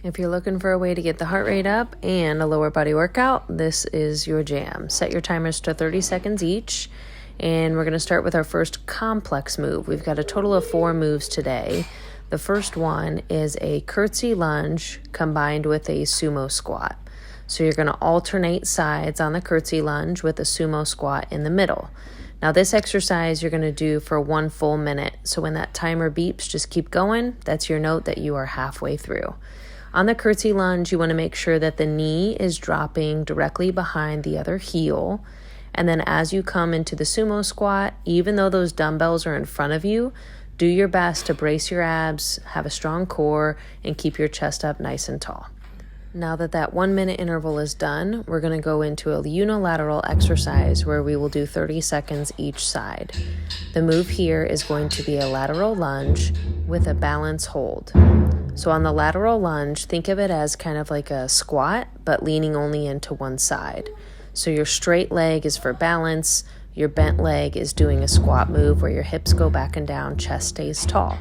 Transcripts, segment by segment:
If you're looking for a way to get the heart rate up and a lower body workout, this is your jam. Set your timers to 30 seconds each, and we're going to start with our first complex move. We've got a total of 4 moves today. The first one is a curtsy lunge combined with a sumo squat. So you're going to alternate sides on the curtsy lunge with a sumo squat in the middle. Now this exercise you're going to do for 1 full minute. So when that timer beeps, just keep going. That's your note that you are halfway through. On the curtsy lunge, you want to make sure that the knee is dropping directly behind the other heel. And then as you come into the sumo squat, even though those dumbbells are in front of you, do your best to brace your abs, have a strong core, and keep your chest up nice and tall. Now that 1 minute interval is done, we're going to go into a unilateral exercise where we will do 30 seconds each side. The move here is going to be a lateral lunge with a balance hold. So on the lateral lunge, think of it as kind of like a squat, but leaning only into one side. So your straight leg is for balance, your bent leg is doing a squat move where your hips go back and down, chest stays tall.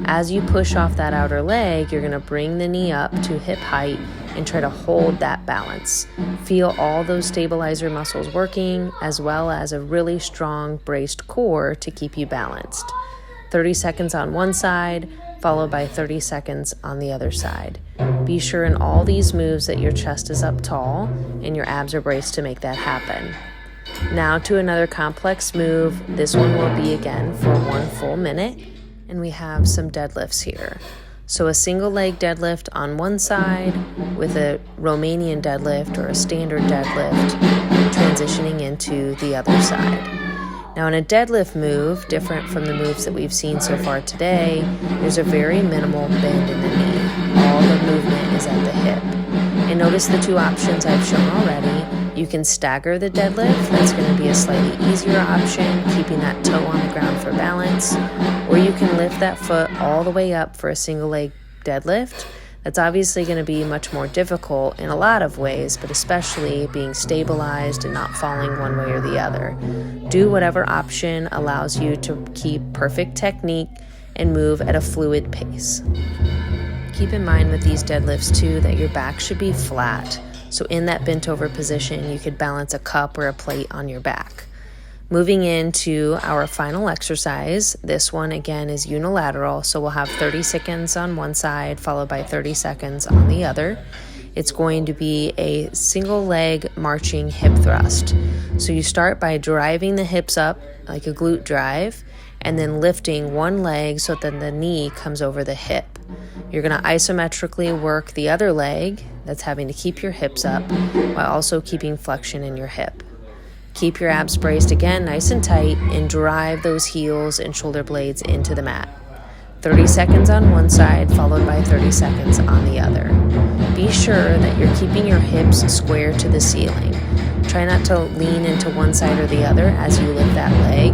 As you push off that outer leg, you're going to bring the knee up to hip height and try to hold that balance. Feel all those stabilizer muscles working, as well as a really strong braced core to keep you balanced. 30 seconds on one side, followed by 30 seconds on the other side. Be sure in all these moves that your chest is up tall and your abs are braced to make that happen. Now to another complex move. This one will be again for 1 full minute, and we have some deadlifts here. So a single leg deadlift on one side with a Romanian deadlift or a standard deadlift transitioning into the other side. Now in a deadlift move, different from the moves that we've seen so far today, there's a very minimal bend in the knee. All the movement is at the hip. And notice the 2 options I've shown already. You can stagger the deadlift. That's going to be a slightly easier option, keeping that toe on the ground for balance. Or you can lift that foot all the way up for a single leg deadlift. That's obviously going to be much more difficult in a lot of ways, but especially being stabilized and not falling one way or the other. Do whatever option allows you to keep perfect technique and move at a fluid pace. Keep in mind with these deadlifts too that your back should be flat. So in that bent over position, you could balance a cup or a plate on your back. Moving into our final exercise, this one again is unilateral, so we'll have 30 seconds on one side followed by 30 seconds on the other. It's going to be a single leg marching hip thrust. So you start by driving the hips up like a glute drive and then lifting one leg so that the knee comes over the hip. You're going to isometrically work the other leg that's having to keep your hips up while also keeping flexion in your hip. Keep your abs braced again nice and tight and drive those heels and shoulder blades into the mat. 30 seconds on one side followed by 30 seconds on the other. Be sure that you're keeping your hips square to the ceiling. Try not to lean into one side or the other as you lift that leg.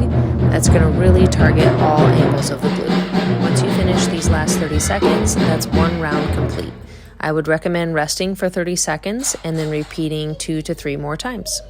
That's going to really target all angles of the glute. Once you finish these last 30 seconds, that's 1 round complete. I would recommend resting for 30 seconds and then repeating 2 to 3 more times.